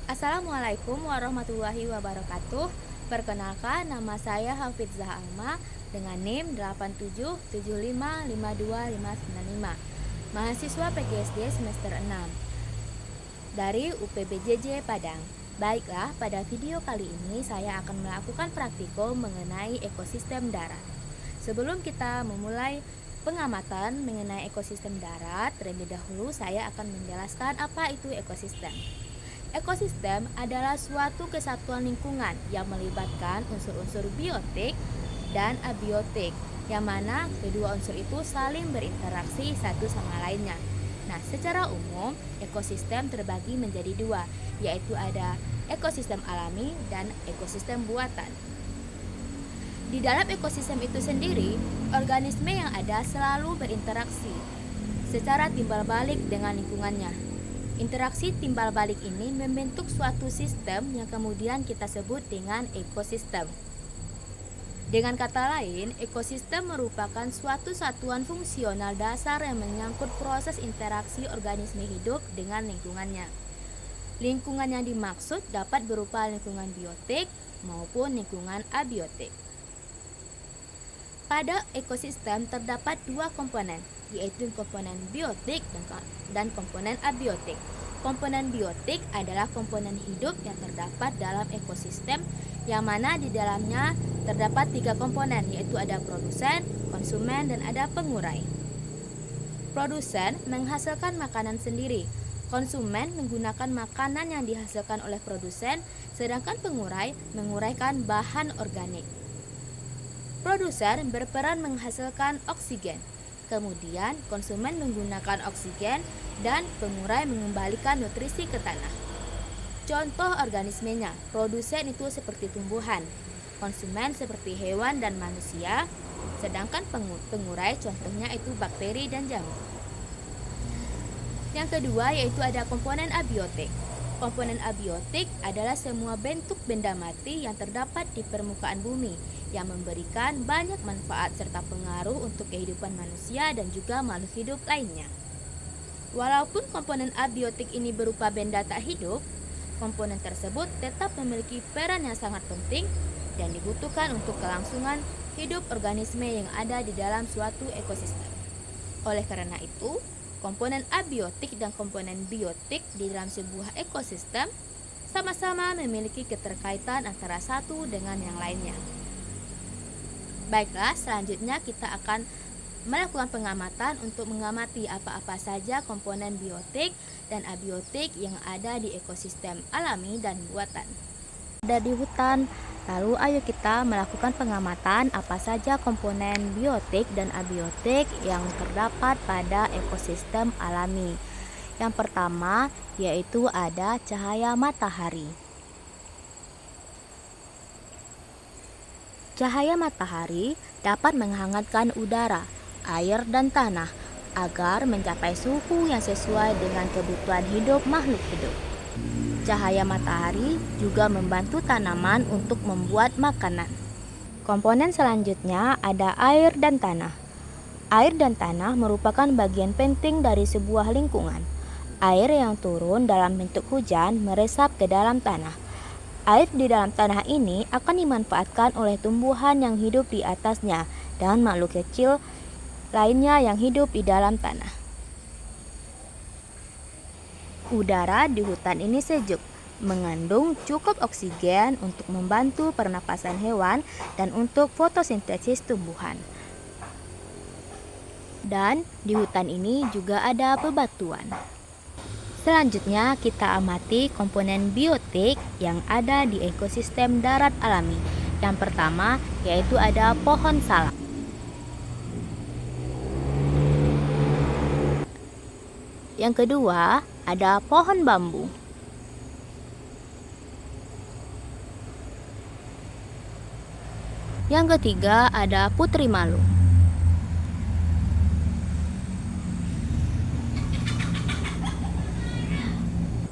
Assalamualaikum warahmatullahi wabarakatuh. Perkenalkan, nama saya Hafizah Alma dengan NIM 8775525595. Mahasiswa PGSD semester 6 dari UPBJJ Padang. Baiklah, pada video kali ini saya akan melakukan praktikum mengenai ekosistem darat. Sebelum kita memulai pengamatan mengenai ekosistem darat, terlebih dahulu saya akan menjelaskan apa itu ekosistem. Ekosistem adalah suatu kesatuan lingkungan yang melibatkan unsur-unsur biotik dan abiotik, yang mana kedua unsur itu saling berinteraksi satu sama lainnya. Nah, secara umum, ekosistem terbagi menjadi dua, yaitu ada ekosistem alami dan ekosistem buatan. Di dalam ekosistem itu sendiri, organisme yang ada selalu berinteraksi secara timbal balik dengan lingkungannya. Interaksi timbal balik ini membentuk suatu sistem yang kemudian kita sebut dengan ekosistem. Dengan kata lain, ekosistem merupakan suatu satuan fungsional dasar yang menyangkut proses interaksi organisme hidup dengan lingkungannya. Lingkungan yang dimaksud dapat berupa lingkungan biotik maupun lingkungan abiotik. Pada ekosistem terdapat dua komponen, yaitu komponen biotik dan komponen abiotik. Komponen biotik adalah komponen hidup yang terdapat dalam ekosistem, yang mana di dalamnya terdapat tiga komponen, yaitu ada produsen, konsumen, dan ada pengurai. Produsen menghasilkan makanan sendiri. Konsumen menggunakan makanan yang dihasilkan oleh produsen, sedangkan pengurai menguraikan bahan organik. Produsen berperan menghasilkan oksigen, kemudian konsumen menggunakan oksigen, dan pengurai mengembalikan nutrisi ke tanah. Contoh organismenya, produsen itu seperti tumbuhan, konsumen seperti hewan dan manusia, sedangkan pengurai contohnya itu bakteri dan jamur. Yang kedua yaitu ada komponen abiotik. Komponen abiotik adalah semua bentuk benda mati yang terdapat di permukaan bumi yang memberikan banyak manfaat serta pengaruh untuk kehidupan manusia dan juga makhluk hidup lainnya. Walaupun komponen abiotik ini berupa benda tak hidup, komponen tersebut tetap memiliki peran yang sangat penting dan dibutuhkan untuk kelangsungan hidup organisme yang ada di dalam suatu ekosistem. Oleh karena itu, komponen abiotik dan komponen biotik di dalam sebuah ekosistem sama-sama memiliki keterkaitan antara satu dengan yang lainnya. Baiklah, selanjutnya kita akan melakukan pengamatan untuk mengamati apa-apa saja komponen biotik dan abiotik yang ada di ekosistem alami dan buatan. Ada di hutan, lalu ayo kita melakukan pengamatan apa saja komponen biotik dan abiotik yang terdapat pada ekosistem alami. Yang pertama yaitu ada cahaya matahari. Cahaya matahari dapat menghangatkan udara, air, dan tanah agar mencapai suhu yang sesuai dengan kebutuhan hidup makhluk hidup. Cahaya matahari juga membantu tanaman untuk membuat makanan. Komponen selanjutnya ada air dan tanah. Air dan tanah merupakan bagian penting dari sebuah lingkungan. Air yang turun dalam bentuk hujan meresap ke dalam tanah. Air di dalam tanah ini akan dimanfaatkan oleh tumbuhan yang hidup di atasnya dan makhluk kecil lainnya yang hidup di dalam tanah. Udara di hutan ini sejuk, mengandung cukup oksigen untuk membantu pernapasan hewan dan untuk fotosintesis tumbuhan. Dan di hutan ini juga ada bebatuan. Selanjutnya kita amati komponen biotik yang ada di ekosistem darat alami. Yang pertama yaitu ada pohon salak. Yang kedua ada pohon bambu. Yang ketiga ada putri malu.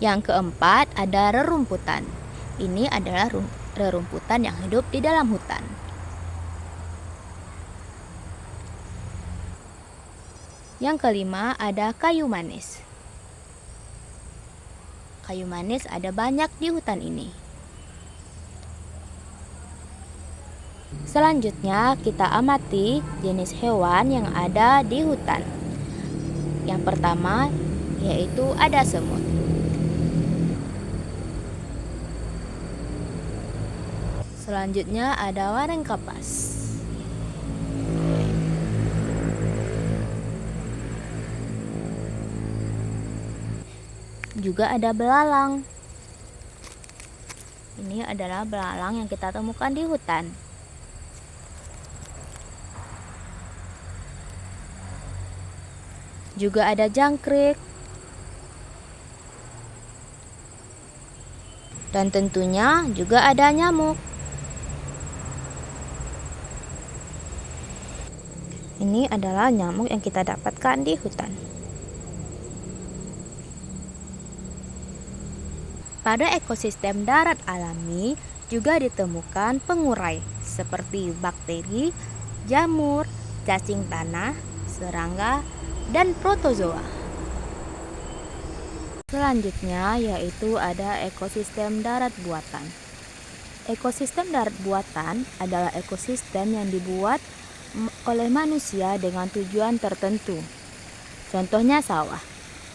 Yang keempat ada rerumputan. Ini adalah rerumputan yang hidup di dalam hutan. Yang kelima ada kayu manis. kayu manis ada banyak di hutan ini. Selanjutnya, kita amati jenis hewan yang ada di hutan. Yang pertama, yaitu ada semut. Selanjutnya ada wareng kapas. Juga ada belalang. Ini adalah belalang yang kita temukan di hutan. Juga ada jangkrik. Dan tentunya juga ada nyamuk. Ini adalah nyamuk yang kita dapatkan di hutan. Pada ekosistem darat alami juga ditemukan pengurai seperti bakteri, jamur, cacing tanah, serangga, dan protozoa. Selanjutnya yaitu ada ekosistem darat buatan. Ekosistem darat buatan adalah ekosistem yang dibuat oleh manusia dengan tujuan tertentu. Contohnya sawah.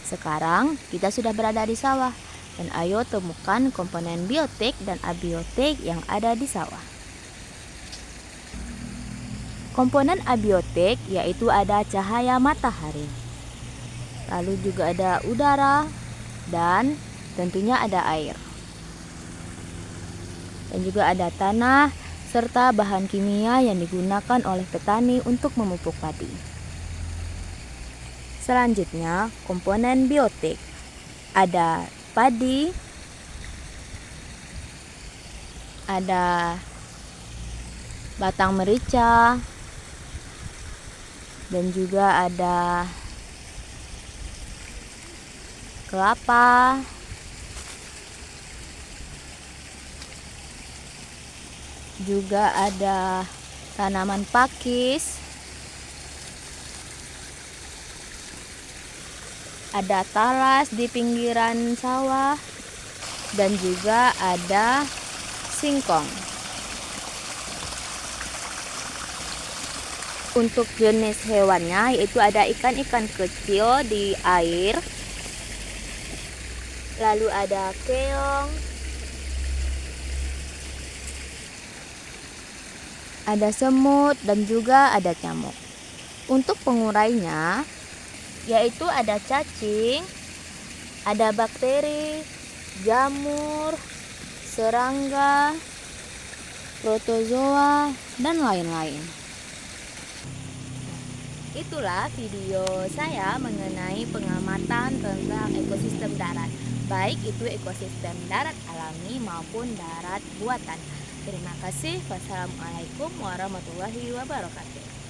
Sekarang kita sudah berada di sawah. Dan ayo temukan komponen biotik dan abiotik yang ada di sawah. Komponen abiotik yaitu ada cahaya matahari. Lalu juga ada udara dan tentunya ada air. Dan juga ada tanah serta bahan kimia yang digunakan oleh petani untuk memupuk padi. Selanjutnya, komponen biotik. Ada padi, ada batang merica, dan juga ada kelapa, juga ada tanaman pakis, ada talas di pinggiran sawah, dan juga ada singkong. Untuk jenis hewannya yaitu ada ikan-ikan kecil di air, lalu ada keong, ada semut, dan juga ada nyamuk. Untuk pengurainya yaitu ada cacing, ada bakteri, jamur, serangga, protozoa, dan lain-lain. Itulah video saya mengenai pengamatan tentang ekosistem darat, baik itu ekosistem darat alami maupun darat buatan. Terima kasih. Wassalamualaikum warahmatullahi wabarakatuh.